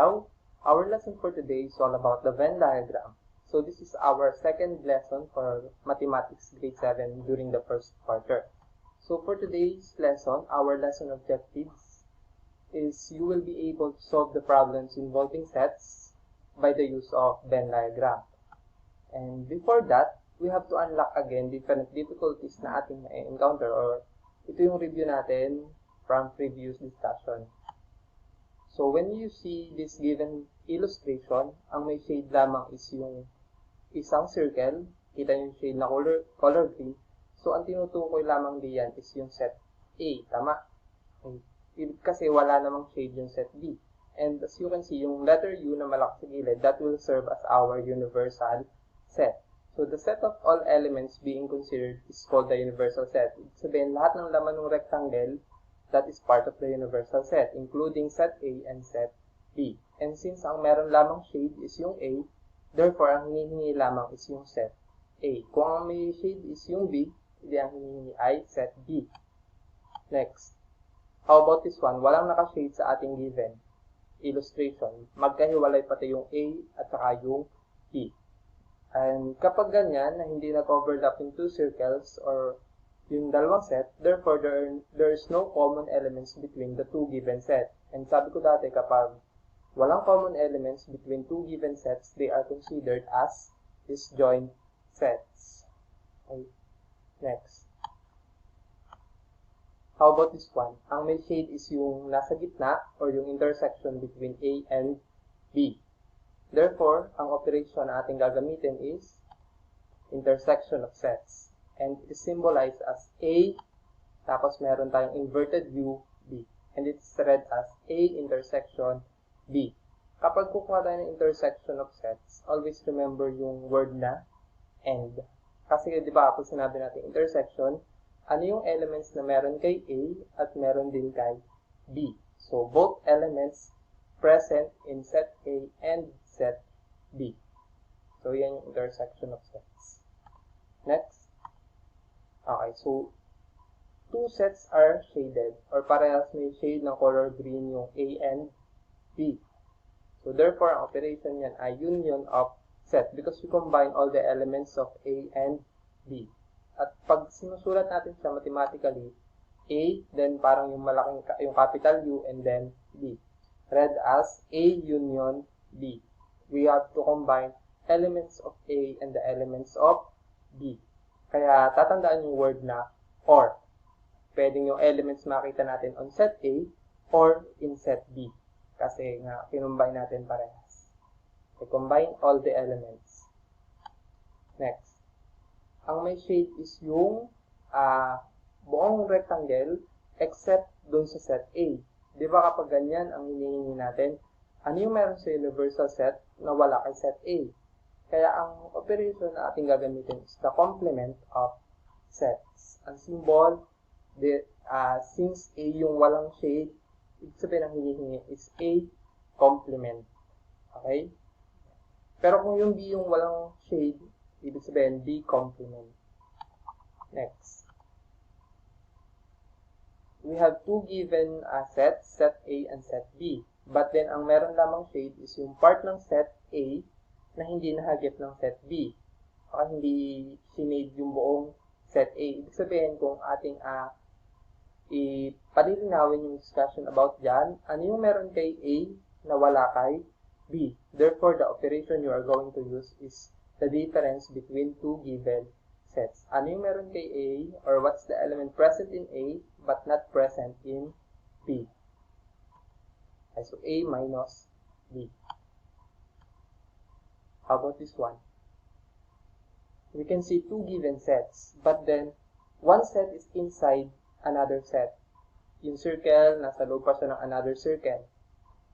araw. Our lesson for today is all about the Venn diagram. So this is our second lesson for Mathematics Grade 7 during the first quarter. So for today's lesson, our lesson objectives is you will be able to solve the problems involving sets by the use of Venn diagram. And before that, we have to unlock again different difficulties na ating na-encounter, or ito yung review natin from previous discussion. So when you see this given illustration, ang may shade lamang is yung isang circle. Kita yung shade na color green. So ang tinutukoy lamang diyan is yung set A. Tama? Okay. Kasi wala namang shade yung set B. And as you can see, yung letter U na malaki sa gilid, that will serve as our universal set. So the set of all elements being considered is called the universal set. Ibig sabihin, lahat ng laman ng rectangle, that is part of the universal set, including set A and set B. And since ang meron lamang shade is yung A, therefore, ang hinihingi lamang is yung set A. Kung ang may shade is yung B, hindi ang hinihingi ay set B. Next. How about this one? Walang naka-shade sa ating given illustration. Magkahiwalay pati yung A at saka yung B. And kapag ganyan, na hindi nag-overlap in two circles or yung dalawang set, therefore, there is no common elements between the two given sets. And sabi ko dati, kapag walang common elements between two given sets, they are considered as disjoint sets. Okay. Next. How about this one? Ang may shade is yung nasa gitna or yung intersection between A and B. Therefore, ang operation na ating gagamitin is intersection of sets. And it is symbolized as A, tapos meron tayong inverted U, B. And it's read as A intersection B. Kapag kukuha tayo ng intersection of sets, always remember yung word na and. Kasi di ba kapag sinabi natin intersection, ano yung elements na meron kay A at meron din kay B. So, both elements present in set A and set B. So, yan yung intersection of sets. Next. Okay, so, two sets are shaded, or parehas may shade ng color green yung A and B. So, therefore, ang operation yan ay union of set because we combine all the elements of A and B. At pag sinusulat natin siya mathematically, A, then parang yung yung capital U, and then B. Read as A union B. We have to combine elements of A and the elements of B. Kaya tatandaan yung word na or. Pwedeng yung elements makita natin on set A or in set B. Kasi nga, kinumbine natin parehas. So, combine all the elements. Next. Ang may shade is yung buong rectangle except dun sa set A. Di ba kapag ganyan ang hinihingi natin, ano yung meron sa universal set na wala kay set A? Kaya ang operation na ating gagamitin is the complement of sets. Ang symbol, since A yung walang shade, ibig sabihin ang hinihingi is A complement. Okay? Pero kung yung B yung walang shade, ibig sabihin B complement. Next. We have two given sets, set A and set B. But then, ang meron lamang shade is yung part ng set A na hindi nahagip ng set B. O hindi sinade yung buong set A. Ibig sabihin, kung ating ipalilinawin yung discussion about dyan, ano yung meron kay A na wala kay B. Therefore, the operation you are going to use is the difference between two given sets. Ano yung meron kay A, or what's the element present in A but not present in B. Okay, so A minus B. How about this one? We can see two given sets, but then one set is inside another set. Yung circle, nasa loob pa siya ng another circle.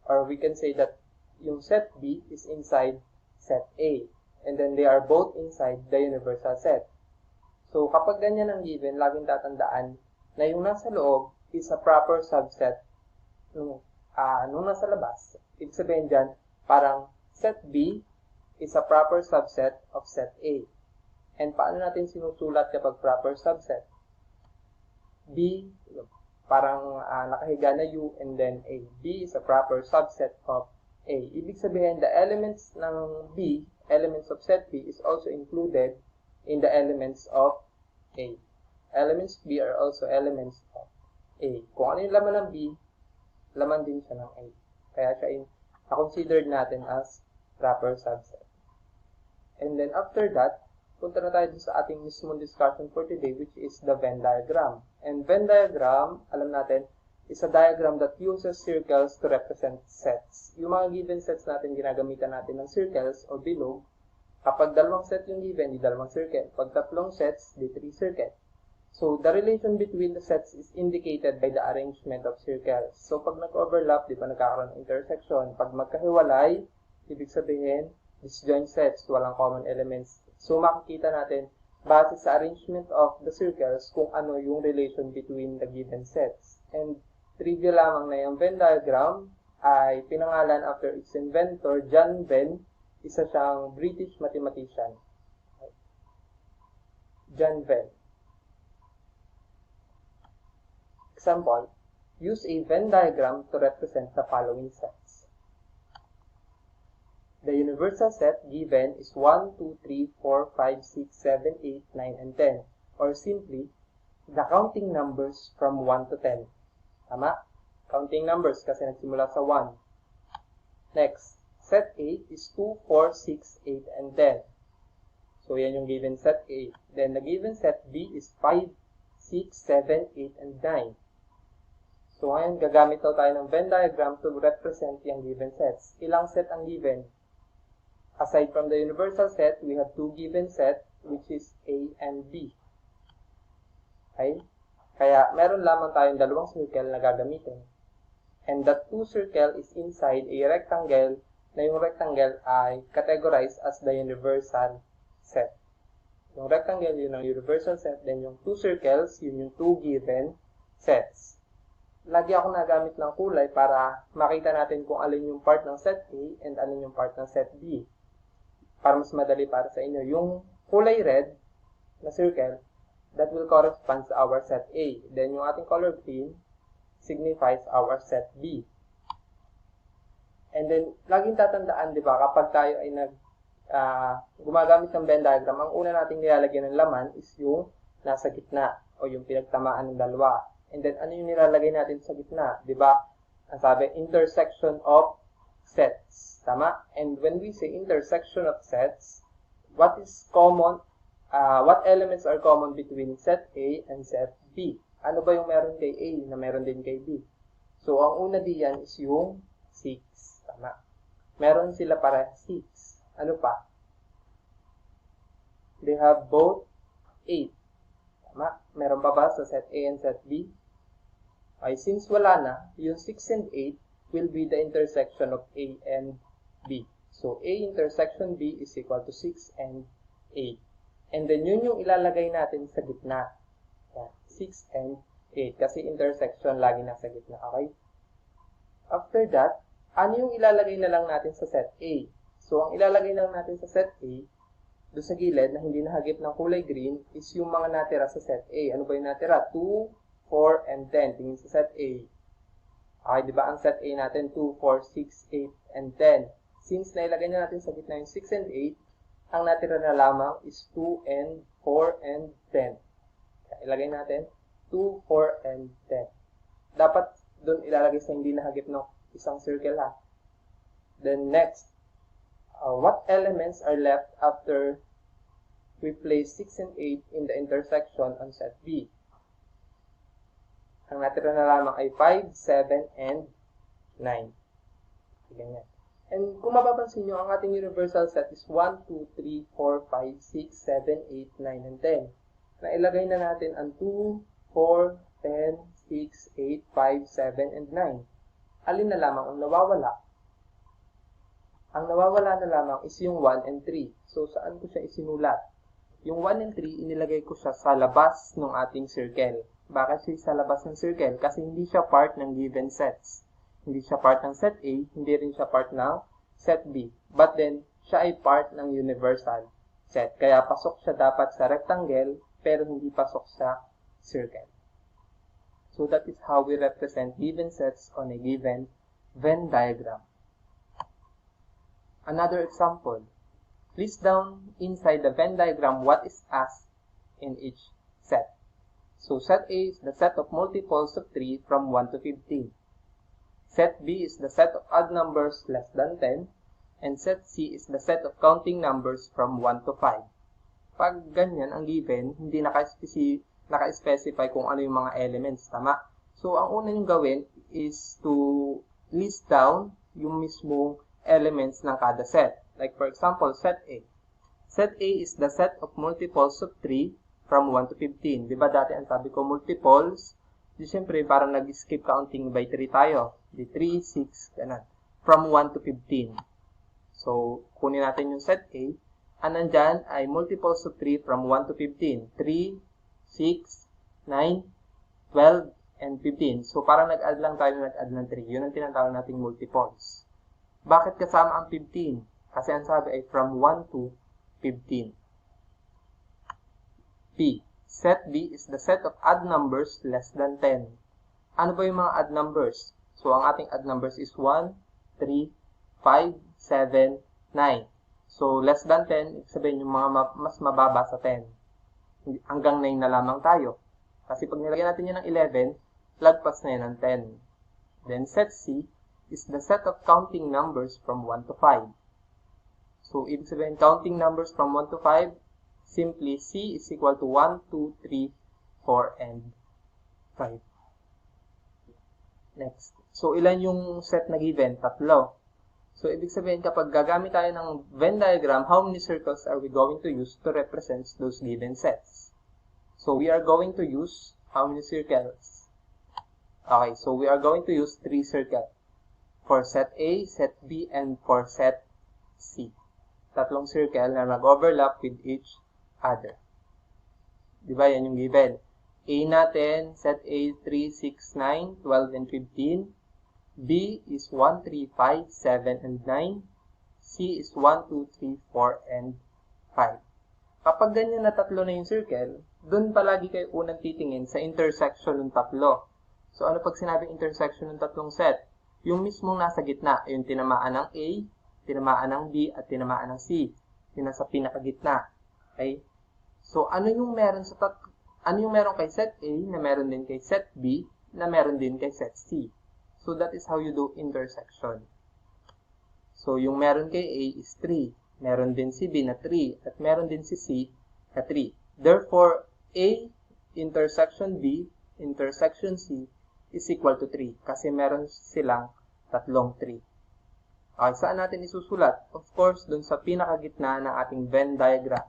Or we can say that yung set B is inside set A. And then they are both inside the universal set. So, kapag ganyan ang given, laging tatandaan na yung nasa loob is a proper subset nung nasa labas. Ibig sabihin dyan, parang set B is a proper subset of set A. And paano natin sinusulat kapag proper subset? B, parang nakahiga na U and then A. B is a proper subset of A. Ibig sabihin, the elements ng B, elements of set B, is also included in the elements of A. Elements B are also elements of A. Kung ano yung laman ng B, laman din siya ng A. Kaya siya na-considered natin as proper subset. And then after that, punta na tayo sa ating mismong discussion for today, which is the Venn diagram. And Venn diagram, alam natin, is a diagram that uses circles to represent sets. Yung mga given sets natin, ginagamitan natin ng circles o bilog. Kapag dalawang set yung given, di dalawang circle. Pag tatlong sets, di 3 circle. So, the relation between the sets is indicated by the arrangement of circles. So, pag nag-overlap, di ba nagkakaroon ng intersection. Pag magkahiwalay, ibig sabihin, disjoint sets, walang common elements. So, makikita natin, base sa arrangement of the circles, kung ano yung relation between the given sets. And trivia lamang na yung Venn diagram ay pinangalan after its inventor, John Venn, isa siyang British mathematician. John Venn. Example, use a Venn diagram to represent the following sets. The universal set given is 1, 2, 3, 4, 5, 6, 7, 8, 9, and 10. Or simply, the counting numbers from 1 to 10. Tama? Counting numbers kasi nagsimula sa 1. Next, set A is 2, 4, 6, 8, and 10. So, yan yung given set A. Then, the given set B is 5, 6, 7, 8, and 9. So, ngayon, gagamit daw tayo ng Venn diagram to represent yung given sets. Ilang set ang given? Aside from the universal set, we have two given sets, which is A and B. Okay? Kaya, meron lamang tayong dalawang circle na gagamitin. And that two circle is inside a rectangle na yung rectangle ay categorized as the universal set. Yung rectangle, yun ang universal set. Then yung two circles, yun yung two given sets. Lagi ako nagamit ng kulay para makita natin kung alin yung part ng set A and alin yung part ng set B. Para mas madali para sa inyo. Yung kulay red na circle, that will correspond to our set A. Then, yung ating color green signifies our set B. And then, laging tatandaan, di ba, kapag tayo ay gumagamit ng Venn diagram, ang una nating nilalagyan ng laman is yung nasa gitna o yung pinagtamaan ng dalawa. And then, ano yung nilalagay natin sa gitna? Di ba? Ang sabi, intersection of sets. Tama? And when we say intersection of sets, what is common? What elements are common between set A and set B? Ano ba yung meron kay A na meron din kay B? So, ang una diyan is yung 6. Tama. Meron sila para 6. Ano pa? They have both 8. Tama. Meron pa ba sa set A and set B? Okay, since wala na, yung 6 and 8 will be the intersection of A and B. So, A intersection B is equal to 6 and 8. And then, yun yung ilalagay natin sa gitna. Yan, 6 and 8. Kasi intersection lagi nasa gitna. Okay? After that, ano yung ilalagay na lang natin sa set A? So, ang ilalagay na lang natin sa set A, doon sa gilid na hindi nahagip ng kulay green, is yung mga natira sa set A. Ano ba yung natira? 2, 4, and 10. Tingin sa set A. Okay, di ba? Ang set A natin, 2, 4, 6, 8, and 10. Since nailagay na natin sa gitna yung 6 and 8, ang natira na lamang is 2 and 4 and 10. Kaya ilagay natin 2, 4, and 10. Dapat doon ilalagay sa hindi nahagip ng isang circle ha. Then next, what elements are left after we place 6 and 8 in the intersection on set B? Ang natira na lamang ay 5, 7, and 9. Ganyan. And kung mapapansin nyo, ang ating universal set is 1, 2, 3, 4, 5, 6, 7, 8, 9, and 10. Nailagay na natin ang 2, 4, 10, 6, 8, 5, 7, and 9. Alin na lamang ang nawawala? Ang nawawala na lamang is yung 1 and 3. So, saan ko siya isinulat? Yung 1 and 3, inilagay ko siya sa labas ng ating circle. Bakit siya sa labas ng circle? Kasi hindi siya part ng given sets. Hindi siya part ng set A, hindi rin siya part ng set B. But then, siya ay part ng universal set. Kaya pasok siya dapat sa rectangle, pero hindi pasok sa circle. So that is how we represent given sets on a given Venn diagram. Another example. List down inside the Venn diagram what is asked in each set. So set A is the set of multiples of 3 from 1 to 15. Set B is the set of odd numbers less than 10. And set C is the set of counting numbers from 1 to 5. Pag ganyan ang given, hindi naka-specify kung ano yung mga elements, tama? So, ang una yung gawin is to list down yung mismong elements ng kada set. Like for example, set A. Set A is the set of multiples of 3 from 1 to 15. Diba dati ang sabi ko multiples? Di syempre parang nag-skip counting by 3 tayo. Di 3, 6, ganun. From 1 to 15. So, kunin natin yung set A. Ang nandyan ay multiples of 3 from 1 to 15. 3, 6, 9, 12, and 15. So, parang nag-add lang tayo ng 3. Yun ang tinatawag nating multiples. Bakit kasama ang 15? Kasi ang sabi ay from 1 to 15. B. Set B is the set of odd numbers less than 10. Ano ba yung mga odd numbers? So, ang ating odd numbers is 1, 3, 5, 7, 9. So, less than 10, ibig sabihin yung mga mas mababa sa 10. Hanggang 9 na lamang tayo. Kasi pag nilagyan natin yan ng 11, lagpas na yan ng 10. Then, set C is the set of counting numbers from 1 to 5. So, ibig sabihin, counting numbers from 1 to 5, simply C is equal to 1, 2, 3, 4, and 5. Next. So, ilan yung set na given? Tatlo. So, ibig sabihin, kapag gagamit tayo ng Venn diagram, how many circles are we going to use to represent those given sets? So, we are going to use how many circles? Okay, so we are going to use 3 circles. For set A, set B, and for set C. Tatlong circle na nag-overlap with each other. Diba, yan yung given. A natin, set A 3, 6, 9, 12, and 15. B is 1, 3, 5, 7, and 9. C is 1, 2, 3, 4, and 5. Kapag ganyan na tatlo na yung circle, dun palagi kayo unang titingin sa intersection ng tatlo. So, ano pag sinabing intersection ng tatlong set? Yung mismong nasa gitna, yung tinamaan ng A, tinamaan ng B, at tinamaan ng C. Yung nasa pinakagitna. Okay? So, ano yung meron kay set A, na meron din kay set B, na meron din kay set C? So, that is how you do intersection. So, yung meron kay A is 3. Meron din si B na 3. At meron din si C na 3. Therefore, A intersection B intersection C is equal to 3. Kasi meron silang tatlong 3. Okay, saan natin isusulat? Of course, dun sa pinakagitna ng ating Venn diagram.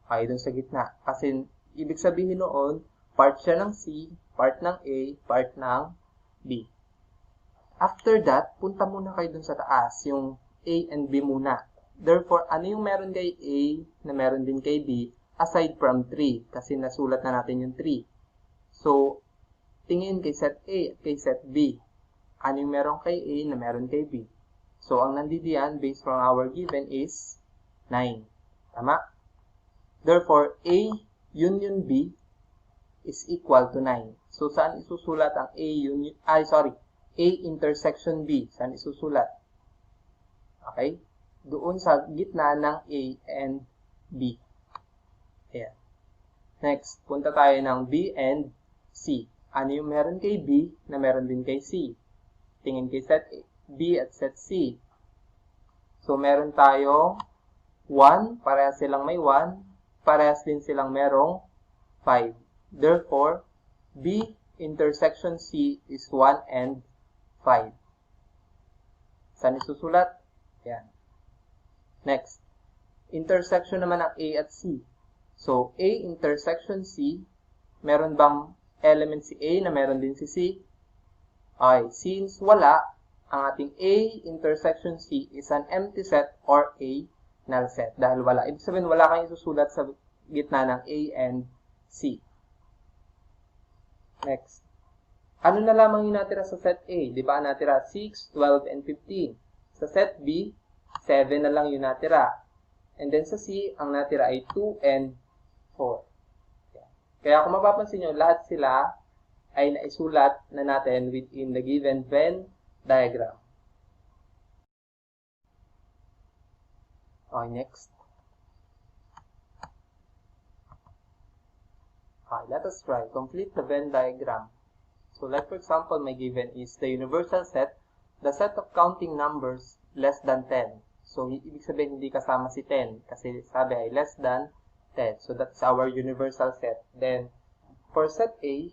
Okay, dun sa gitna. Kasi, ibig sabihin noon, part siya ng C, part ng A, part ng B. After that, punta muna kayo dun sa taas, yung A and B muna. Therefore, ano yung meron kay A na meron din kay B aside from 3? Kasi nasulat na natin yung 3. So, tingin kay set A at kay set B. Ano yung meron kay A na meron kay B? So, ang nandidiyan based from our given is 9. Tama? Therefore, A union B is equal to 9. So, saan isusulat ang A intersection B. Saan isusulat? Okay? Doon sa gitna ng A and B. Ayan. Next, punta tayo ng B and C. Ano yung meron kay B na meron din kay C? Tingin kay set B at set C. So, meron tayong 1. Parehas silang may 1. Parehas din silang merong 5. Therefore, B intersection C is 1 and 5. Saan isusulat? Yan. Next. Intersection naman ng A at C. So, A intersection C, meron bang element si A na meron din si C? Okay. Since wala, ang ating A intersection C is an empty set or A null set. Dahil wala. Ibig sabihin, wala kang isusulat sa gitna ng A and C. Next. Ano na lamang yung natira sa set A? Di ba natira 6, 12, and 15. Sa set B, 7 na lang yung natira. And then sa C, ang natira ay 2 and 4. Kaya kung mapapansin nyo, lahat sila ay naisulat na natin within the given Venn diagram. Okay, next. Okay, let us try. Complete the Venn diagram. So like for example, my given is the universal set, the set of counting numbers less than 10. So ibig sabihin hindi kasama si 10 kasi sabi ay less than 10. So that's our universal set. Then for set A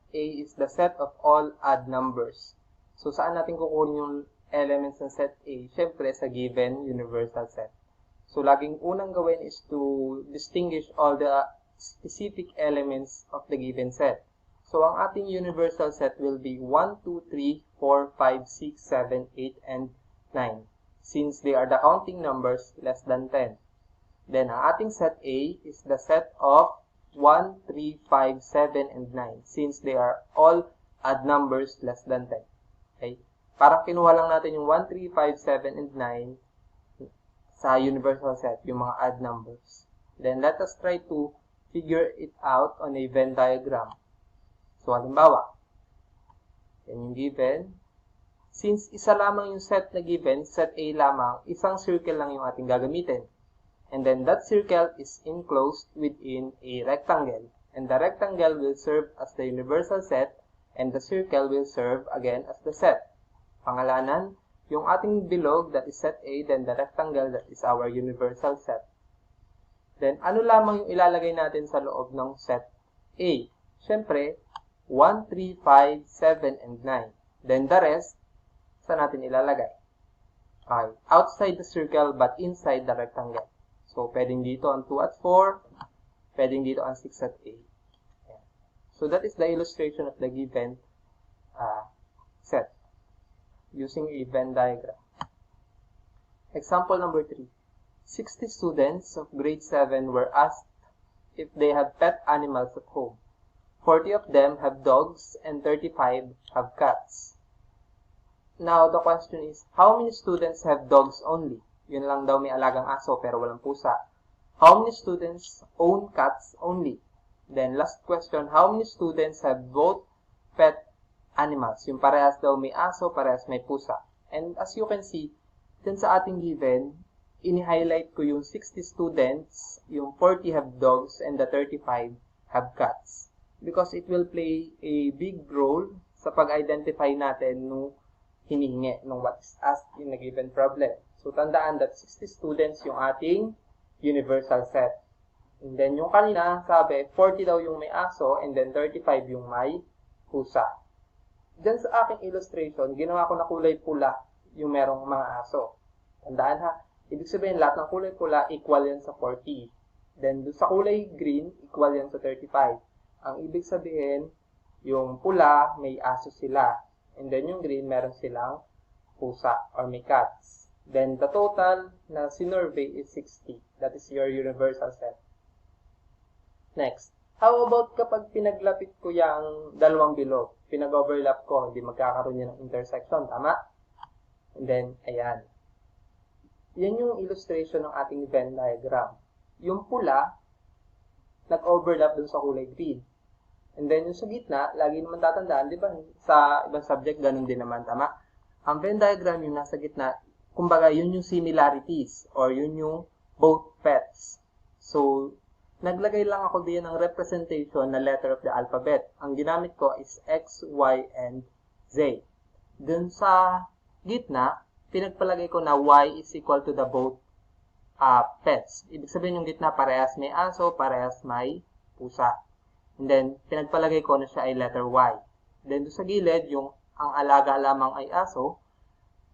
is the set of all odd numbers. So saan natin kukunin yung elements ng set A? Syempre sa given universal set. So laging unang gawin is to distinguish all the specific elements of the given set. So, ang ating universal set will be 1, 2, 3, 4, 5, 6, 7, 8, and 9. Since they are the counting numbers less than 10. Then, ang ating set A is the set of 1, 3, 5, 7, and 9. Since they are all odd numbers less than 10. Okay? Parang kinuha lang natin yung 1, 3, 5, 7, and 9 sa universal set, yung mga odd numbers. Then, let us try to figure it out on a Venn diagram. So, halimbawa, yan yung given. Since isa lamang yung set na given, set A lamang, isang circle lang yung ating gagamitin. And then, that circle is enclosed within a rectangle. And the rectangle will serve as the universal set, and the circle will serve again as the set. Pangalanan, yung ating bilog, that is set A, then the rectangle, that is our universal set. Then, ano lamang yung ilalagay natin sa loob ng set A? Siyempre, 1, 3, 5, 7, and 9. Then the rest, saan natin ilalagay? Okay. Outside the circle but inside the rectangle. So, pwedeng dito ang 2 at 4. Pwedeng dito ang 6 at 8. Ayan. So, that is the illustration of the given set using a Venn diagram. Example number 3. 60 students of grade 7 were asked if they have pet animals at home. 40 of them have dogs and 35 have cats. Now, the question is, how many students have dogs only? Yun lang daw may alagang aso pero walang pusa. How many students own cats only? Then, last question, how many students have both pet animals? Yung parehas daw may aso, parehas may pusa. And as you can see, dyan sa ating given, ini-highlight ko yung 60 students, yung 40 have dogs, and the 35 have cats. Because it will play a big role sa pag-identify natin nung hinihingi, nung what is asked in a given problem. So, tandaan that 60 students yung ating universal set. And then, yung kanina, sabi, 40 daw yung may aso, and then 35 yung may pusa. Diyan sa aking illustration, ginawa ko na kulay pula yung merong mga aso. Tandaan ha, ibig sabihin lahat ng kulay pula equal yan sa 40. Then, sa kulay green, equal yan sa 35. Ang ibig sabihin, yung pula, may aso sila. And then yung green, meron silang pusa or may cats. Then the total na sinurvey is 60. That is your universal set. Next, how about kapag pinaglapit ko yung dalawang bilog? Pinag-overlap ko, hindi magkakaroon yan ng intersection. Tama? And then, ayan. Yan yung illustration ng ating Venn diagram. Yung pula, nag-overlap dun sa kulay green. And then, yung sa gitna, lagi naman tatandaan, di ba? Sa ibang subject, ganun din naman, tama? Ang Venn diagram yung nasa gitna, kumbaga, yun yung similarities, or yun yung both pets. So, naglagay lang ako din ng representation na letter of the alphabet. Ang ginamit ko is X, Y, and Z. Dun sa gitna, pinagpalagay ko na Y is equal to the both pets. Ibig sabihin yung gitna, parehas may aso, parehas may pusa. And then, pinagpalagay ko na siya ay letter Y. Then, doon sa gilid, yung ang alaga lamang ay aso,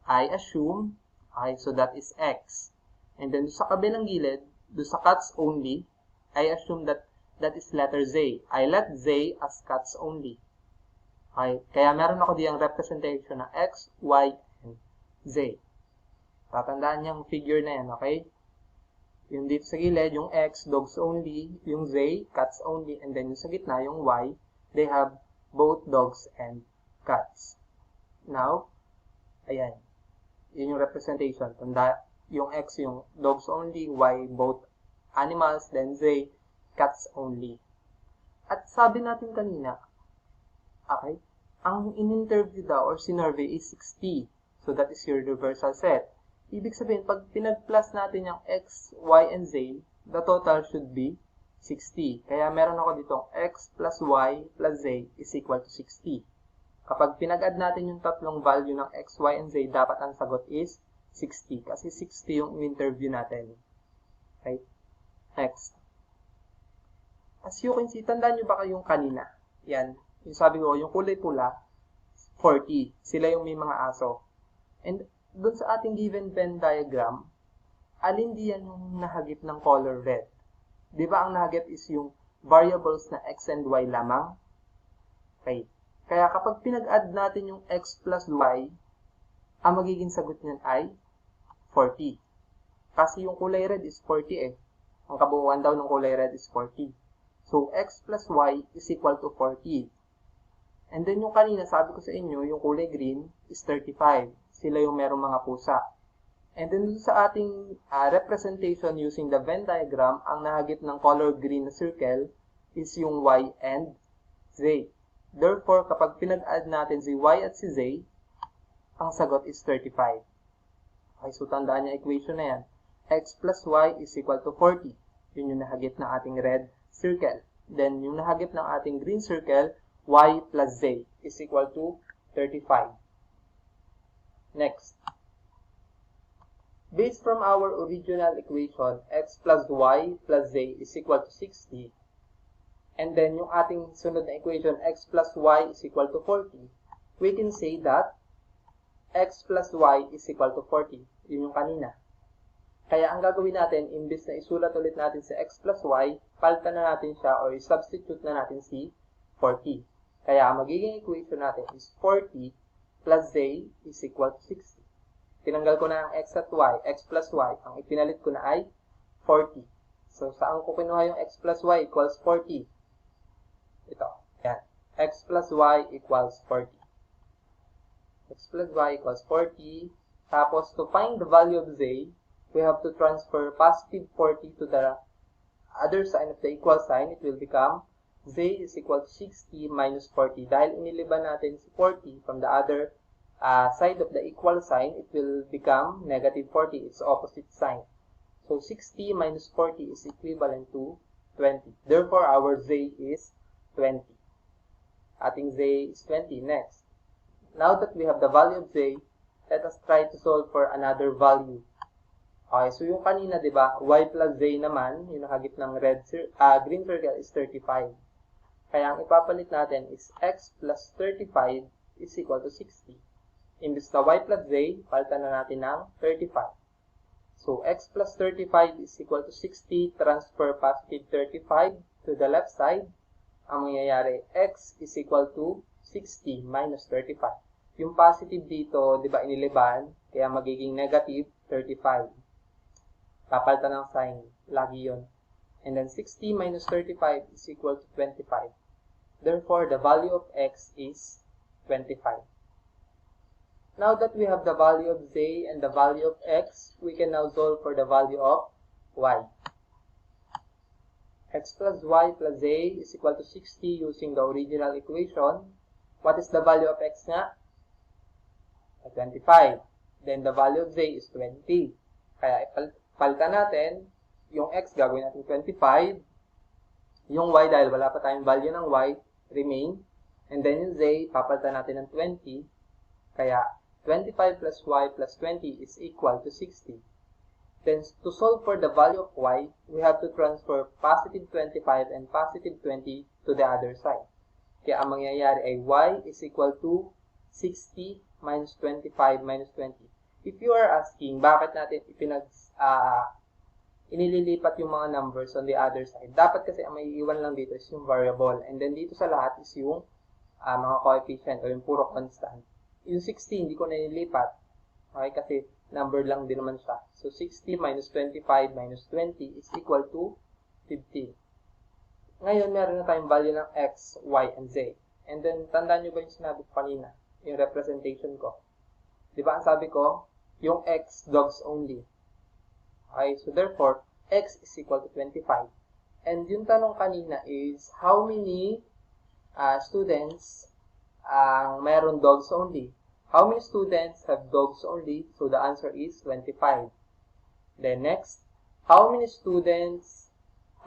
I assume, okay, so that is X. And then, doon sa kabilang gilid, doon sa cats only, I assume that that is letter Z. I let Z as cats only. Okay, kaya meron ako diyang representation na X, Y, and Z. Tatandaan niyang figure na yan, okay? Yung dito sa gilid, yung X, dogs only, yung Z, cats only, and then yung sa gitna, yung Y, they have both dogs and cats. Now, ayan. Yun yung representation. Tanda, yung X, yung dogs only, Y, both animals, then Z, cats only. At sabi natin kanina, okay, ang in-interview daw or sinurvey is 60. So, that is your universal set. Ibig sabihin, pag pinag-plus natin yung x, y, and z, the total should be 60. Kaya meron ako ditong x plus y plus z is equal to 60. Kapag pinag-add natin yung tatlong value ng x, y, and z, dapat ang sagot is 60. Kasi 60 yung interview natin. Okay? Next. As you can see, tandaan nyo ba kayong kanina? Yan. Yung sabi ko, yung kulay pula, 40. Sila yung may mga aso. And doon sa ating given Venn diagram, alin diyan yung nahagip ng color red? Di ba ang nahagip is yung variables na x and y lamang? Okay. Kaya kapag pinag-add natin yung x plus y, ang magiging sagot niyan ay 40. Kasi yung kulay red is 40 eh. Ang kabuuan daw ng kulay red is 40. So, x plus y is equal to 40. And then yung kanina, sabi ko sa inyo, yung kulay green is 35. Sila yung merong mga pusa. And then sa ating representation using the Venn diagram, ang nahagip ng color green na circle is yung y and z. Therefore, kapag pinag-add natin si y at si z, ang sagot is 35. Okay, so tandaan niya equation na yan. X plus y is equal to 40. Yun yung nahagip ng ating red circle. Then, yung nahagip ng ating green circle, y plus z is equal to 35. Next. Based from our original equation, x plus y plus z is equal to 60. And then, yung ating sunod na equation, x plus y is equal to 40. We can say that x plus y is equal to 40. Yun yung kanina. Kaya ang gagawin natin, imbis na isulat ulit natin si x plus y, palitan na natin siya or substitute na natin si 40. Kaya ang magiging equation natin is 40 plus z is equal to 60. Tinanggal ko na ang x at y, x plus y. Ang ipinalit ko na ay 40. So, saan ko kinuha yung x plus y equals 40? Ito. Yan. X plus y equals 40. X plus y equals 40. Tapos, to find the value of z, we have to transfer positive 40 to the other sign of the equal sign. It will become z is equal to 60 minus 40. Dahil iniliban natin si 40 from the other side of the equal sign, it will become negative 40. It's opposite sign. So, 60 minus 40 is equivalent to 20. Therefore, our z is 20. Ating z is 20. Next. Now that we have the value of z, let us try to solve for another value. Okay, so yung kanina, di ba, y plus z naman, yung nakagip ng green circle is 35. Kaya ang ipapalit natin is x plus 35 is equal to 60. Imbis na y plus z, palitan na natin ng 35. So, x plus 35 is equal to 60. Transfer positive 35 to the left side. Ang mangyayari, x is equal to 60 minus 35. Yung positive dito, di ba, iniliban, kaya magiging negative 35. Papalitan ng sign. Lagi yun. And then 60 minus 35 is equal to 25. Therefore, the value of x is 25. Now that we have the value of z and the value of x, we can now solve for the value of y. X plus y plus z is equal to 60 using the original equation. What is the value of x nga? 25. Then the value of z is 20. Kaya palitan natin, yung x gagawin natin 25. Yung y, dahil wala pa tayong value ng y, remain. And then yung z, papalitan natin ng 20. Kaya 25 plus y plus 20 is equal to 60. Then, to solve for the value of y, we have to transfer positive 25 and positive 20 to the other side. Kaya ang mangyayari ay y is equal to 60 minus 25 minus 20. If you are asking, bakit natin inililipat yung mga numbers on the other side? Dapat kasi ang may iwan lang dito is yung variable. And then dito sa lahat is yung mga coefficient o yung puro constant. Yung 60, hindi ko na nililipat. Okay, kasi number lang din naman siya. So, 60 minus 25 minus 20 is equal to 15. Ngayon, meron na tayong value ng x, y, and z. And then, tandaan nyo ba yung sinabi ko kanina? Yung representation ko. Di ba ang sabi ko? Yung x, dogs only. Okay, so therefore, x is equal to 25. And yung tanong kanina is, how many students ang meron dogs only? How many students have dogs only? So the answer is 25. Then next, how many students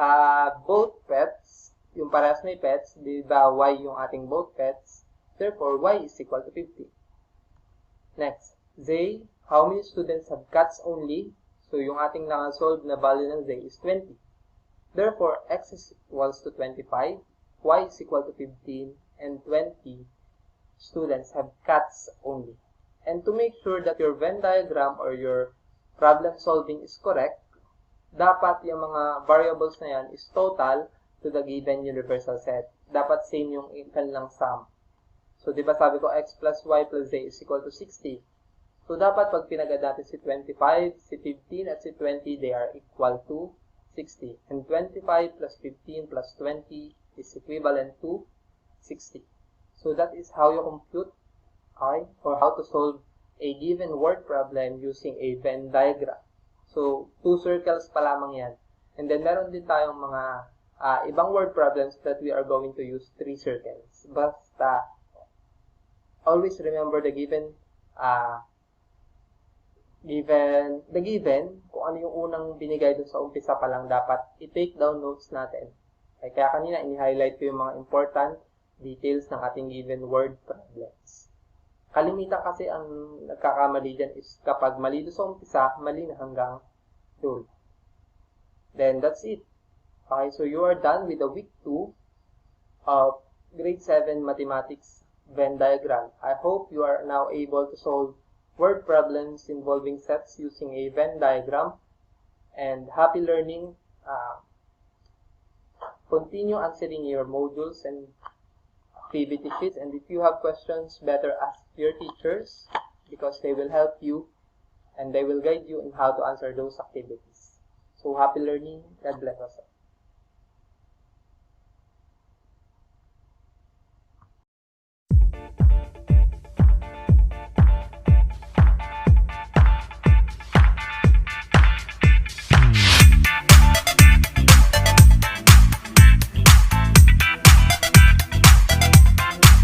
have both pets? Yung parehas may pets, di ba y yung ating both pets? Therefore, y is equal to 50. Next, z, how many students have cats only? So yung ating nakasolve na value ng z is 20. Therefore, x is equals to 25, y is equal to 15, and 20 students have cats only. And to make sure that your Venn diagram or your problem solving is correct, dapat yung mga variables na yan is total to the given universal set. Dapat same yung kanilang sum. So, di ba sabi ko x plus y plus z is equal to 60. So, dapat pag pinagad natin si 25, si 15, at si 20, they are equal to 60. And 25 plus 15 plus 20 is equivalent to 60. So, that is how you compute, okay, or how to solve a given word problem using a Venn diagram. So, 2 circles pa lamang yan. And then, meron din tayong mga ibang word problems that we are going to use 3 circles. Basta, always remember the given, kung ano yung unang binigay dun sa umpisa pa lang, dapat i-take down notes natin. Okay, kaya kanina, ini-highlight ko yung mga important details ng ating given word problems. Kalimitan kasi ang nagkakamali dyan is kapag mali doon sa umpisa, mali na hanggang dulo. Then, that's it. Okay, so you are done with the week 2 of grade 7 mathematics Venn diagram. I hope you are now able to solve word problems involving sets using a Venn diagram. And happy learning. Continue answering your modules and activity sheets, and if you have questions, better ask your teachers because they will help you and they will guide you in how to answer those activities. So happy learning. God bless us.